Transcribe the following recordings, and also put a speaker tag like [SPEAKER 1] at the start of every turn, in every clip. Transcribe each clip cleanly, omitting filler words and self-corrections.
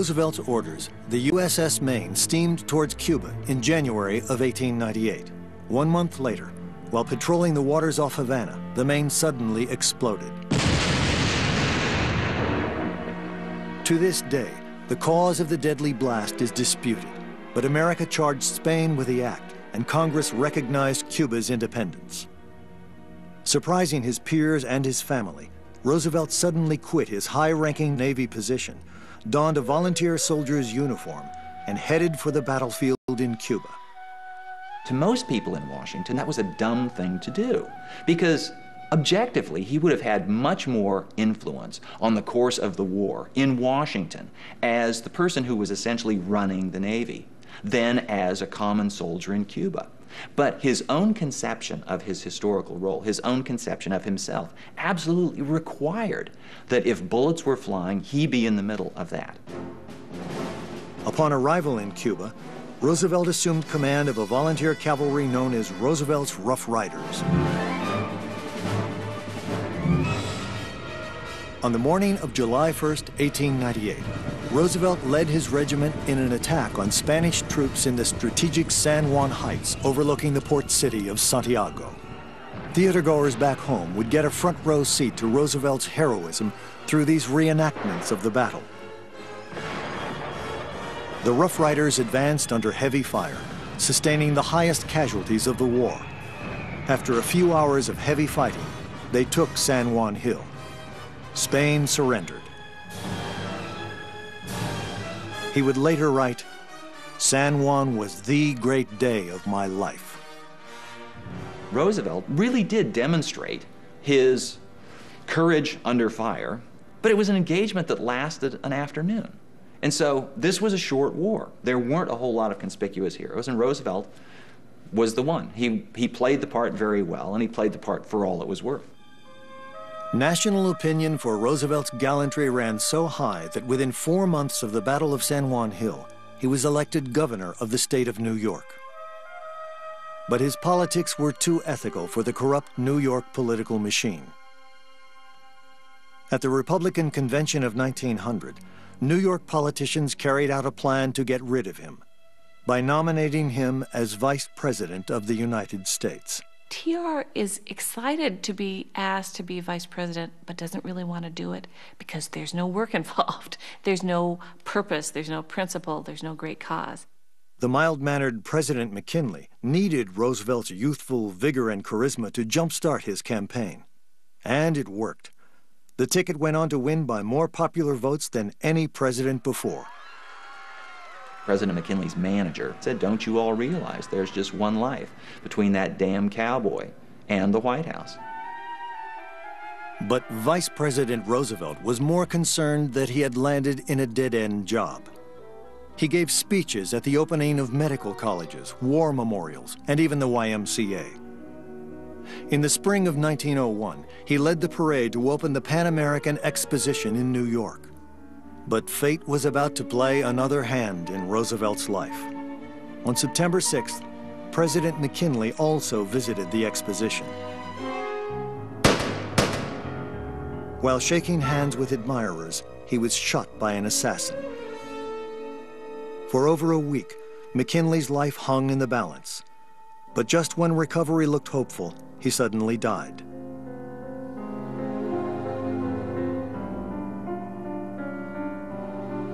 [SPEAKER 1] Roosevelt's orders, the USS Maine steamed towards Cuba in January of 1898. 1 month later, while patrolling the waters off Havana, the Maine suddenly exploded. To this day, the cause of the deadly blast is disputed, but America charged Spain with the act, and Congress recognized Cuba's independence. Surprising his peers and his family, Roosevelt suddenly quit his high-ranking Navy position, donned a volunteer soldier's uniform, and headed for the battlefield in Cuba.
[SPEAKER 2] To most people in Washington, that was a dumb thing to do, because objectively, he would have had much more influence on the course of the war in Washington as the person who was essentially running the Navy than as a common soldier in Cuba. But his own conception of his historical role, his own conception of himself, absolutely required that if bullets were flying, he be in the middle of that.
[SPEAKER 1] Upon arrival in Cuba, Roosevelt assumed command of a volunteer cavalry known as Roosevelt's Rough Riders. On the morning of July 1st, 1898, Roosevelt led his regiment in an attack on Spanish troops in the strategic San Juan Heights overlooking the port city of Santiago. Theatergoers back home would get a front row seat to Roosevelt's heroism through these reenactments of the battle. The Rough Riders advanced under heavy fire, sustaining the highest casualties of the war. After a few hours of heavy fighting, they took San Juan Hill. Spain surrendered. He would later write, "San Juan was the great day of my life."
[SPEAKER 2] Roosevelt really did demonstrate his courage under fire, but it was an engagement that lasted an afternoon. And so this was a short war. There weren't a whole lot of conspicuous heroes, and Roosevelt was the one. He played the part very well, and he played the part for all it was worth.
[SPEAKER 1] National opinion for Roosevelt's gallantry ran so high that within 4 months of the Battle of San Juan Hill, he was elected governor of the state of New York. But his politics were too ethical for the corrupt New York political machine. At the Republican Convention of 1900, New York politicians carried out a plan to get rid of him by nominating him as Vice President of the United States.
[SPEAKER 3] TR is excited to be asked to be vice president, but doesn't really want to do it because there's no work involved. There's no purpose, there's no principle, there's no great cause.
[SPEAKER 1] The mild-mannered President McKinley needed Roosevelt's youthful vigor and charisma to jumpstart his campaign. And it worked. The ticket went on to win by more popular votes than any president before.
[SPEAKER 2] President McKinley's manager said, "Don't you all realize there's just one life between that damn cowboy and the White House?"
[SPEAKER 1] But Vice President Roosevelt was more concerned that he had landed in a dead-end job. He gave speeches at the opening of medical colleges, war memorials, and even the YMCA. In the spring of 1901, he led the parade to open the Pan American Exposition in New York. But fate was about to play another hand in Roosevelt's life. On September 6th, President McKinley also visited the exposition. While shaking hands with admirers, he was shot by an assassin. For over a week, McKinley's life hung in the balance. But just when recovery looked hopeful, he suddenly died.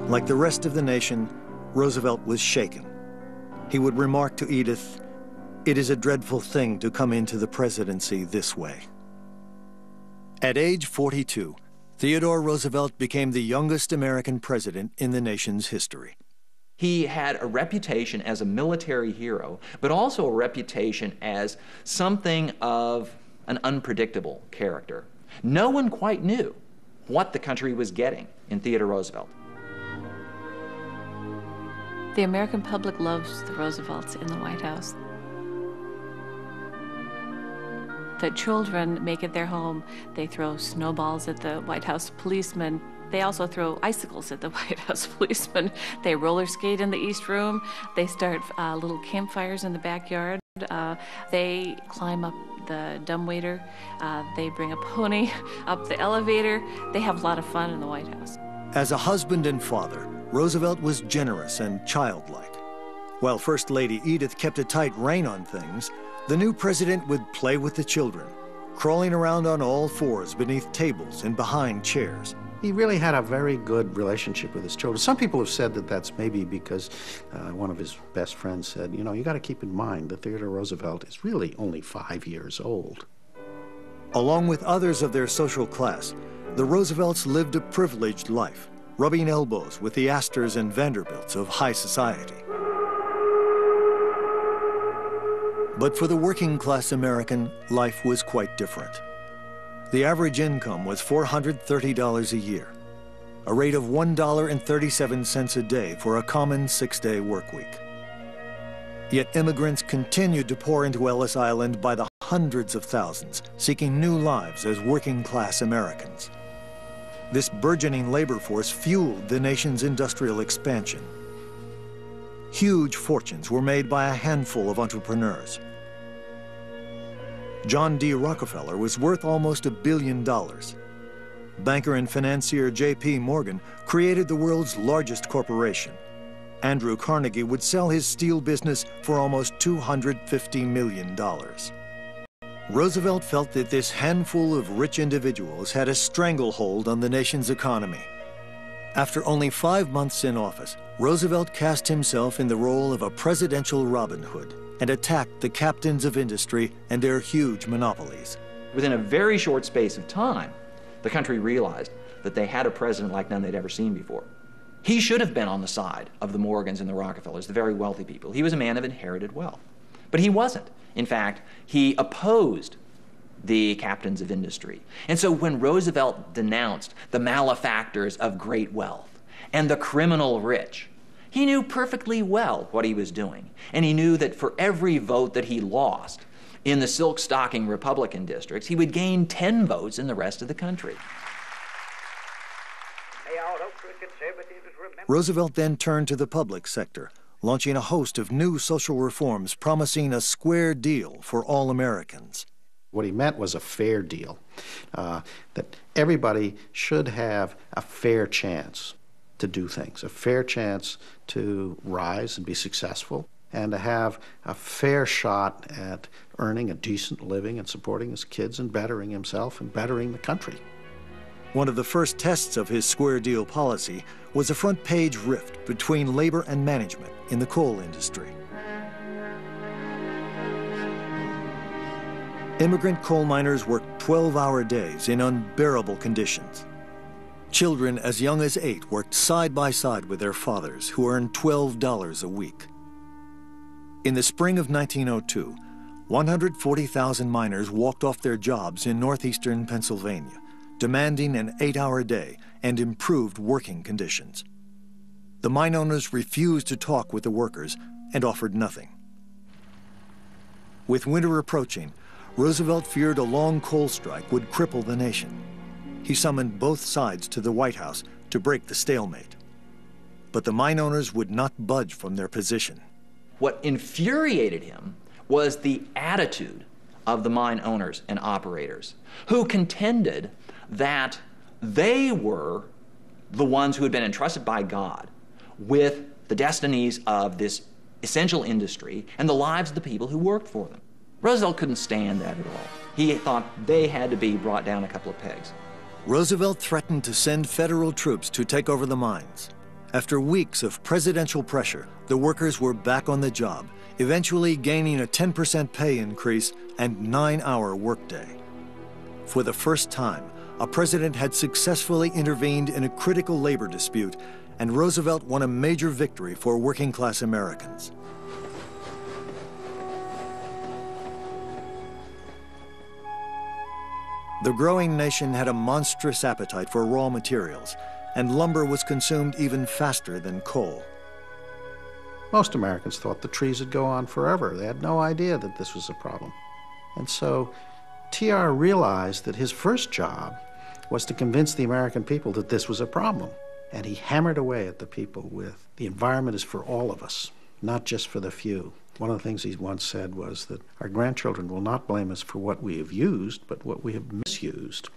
[SPEAKER 1] Like the rest of the nation, Roosevelt was shaken. He would remark to Edith, "It is a dreadful thing to come into the presidency this way." At age 42, Theodore Roosevelt became the youngest American president in the nation's history.
[SPEAKER 2] He had a reputation as a military hero, but also a reputation as something of an unpredictable character. No one quite knew what the country was getting in Theodore Roosevelt.
[SPEAKER 3] The American public loves the Roosevelts in the White House. The children make it their home. They throw snowballs at the White House policemen. They also throw icicles at the White House policemen. They roller skate in the East Room. They start little campfires in the backyard. They climb up the dumbwaiter. They bring a pony up the elevator. They have a lot of fun in the White House.
[SPEAKER 1] As a husband and father, Roosevelt was generous and childlike. While First Lady Edith kept a tight rein on things, the new president would play with the children, crawling around on all fours beneath tables and behind chairs.
[SPEAKER 4] He really had a very good relationship with his children. Some people have said that that's maybe because one of his best friends said, you know, you got to keep in mind that Theodore Roosevelt is really only 5 years old.
[SPEAKER 1] Along with others of their social class, the Roosevelts lived a privileged life, rubbing elbows with the Astors and Vanderbilts of high society. But for the working-class American, life was quite different. The average income was $430 a year, a rate of $1.37 a day for a common 6-day work week. Yet immigrants continued to pour into Ellis Island by the hundreds of thousands, seeking new lives as working-class Americans. This burgeoning labor force fueled the nation's industrial expansion. Huge fortunes were made by a handful of entrepreneurs. John D. Rockefeller was worth almost $1 billion. Banker and financier J.P. Morgan created the world's largest corporation. Andrew Carnegie would sell his steel business for almost $250 million. Roosevelt felt that this handful of rich individuals had a stranglehold on the nation's economy. After only 5 months in office, Roosevelt cast himself in the role of a presidential Robin Hood and attacked the captains of industry and their huge monopolies.
[SPEAKER 2] Within a very short space of time, the country realized that they had a president like none they'd ever seen before. He should have been on the side of the Morgans and the Rockefellers, the very wealthy people. He was a man of inherited wealth. But he wasn't. In fact, he opposed the captains of industry. And so when Roosevelt denounced the malefactors of great wealth and the criminal rich, he knew perfectly well what he was doing. And he knew that for every vote that he lost in the silk stocking Republican districts, he would gain 10 votes in the rest of the country.
[SPEAKER 1] Roosevelt then turned to the public sector, launching a host of new social reforms promising a square deal for all Americans.
[SPEAKER 4] What he meant was a fair deal, that everybody should have a fair chance to do things, a fair chance to rise and be successful, and to have a fair shot at earning a decent living and supporting his kids and bettering himself and bettering the country.
[SPEAKER 1] One of the first tests of his square deal policy was a front-page rift between labor and management in the coal industry. Immigrant coal miners worked 12-hour days in unbearable conditions. Children as young as 8 worked side by side with their fathers, who earned $12 a week. In the spring of 1902, 140,000 miners walked off their jobs in northeastern Pennsylvania, demanding an 8-hour day and improved working conditions. The mine owners refused to talk with the workers and offered nothing. With winter approaching, Roosevelt feared a long coal strike would cripple the nation. He summoned both sides to the White House to break the stalemate. But the mine owners would not budge from their position.
[SPEAKER 2] What infuriated him was the attitude of the mine owners and operators, who contended that they were the ones who had been entrusted by God with the destinies of this essential industry and the lives of the people who worked for them. Roosevelt couldn't stand that at all. He thought they had to be brought down a couple of pegs.
[SPEAKER 1] Roosevelt threatened to send federal troops to take over the mines. After weeks of presidential pressure, the workers were back on the job, eventually gaining a 10% pay increase and 9-hour workday. For the first time, a president had successfully intervened in a critical labor dispute, and Roosevelt won a major victory for working-class Americans. The growing nation had a monstrous appetite for raw materials, and lumber was consumed even faster than coal.
[SPEAKER 4] Most Americans thought the trees would go on forever. They had no idea that this was a problem. And so TR realized that his first job was to convince the American people that this was a problem. And he hammered away at the people with, the environment is for all of us, not just for the few. One of the things he once said was that our grandchildren will not blame us for what we have used, but what we have misused.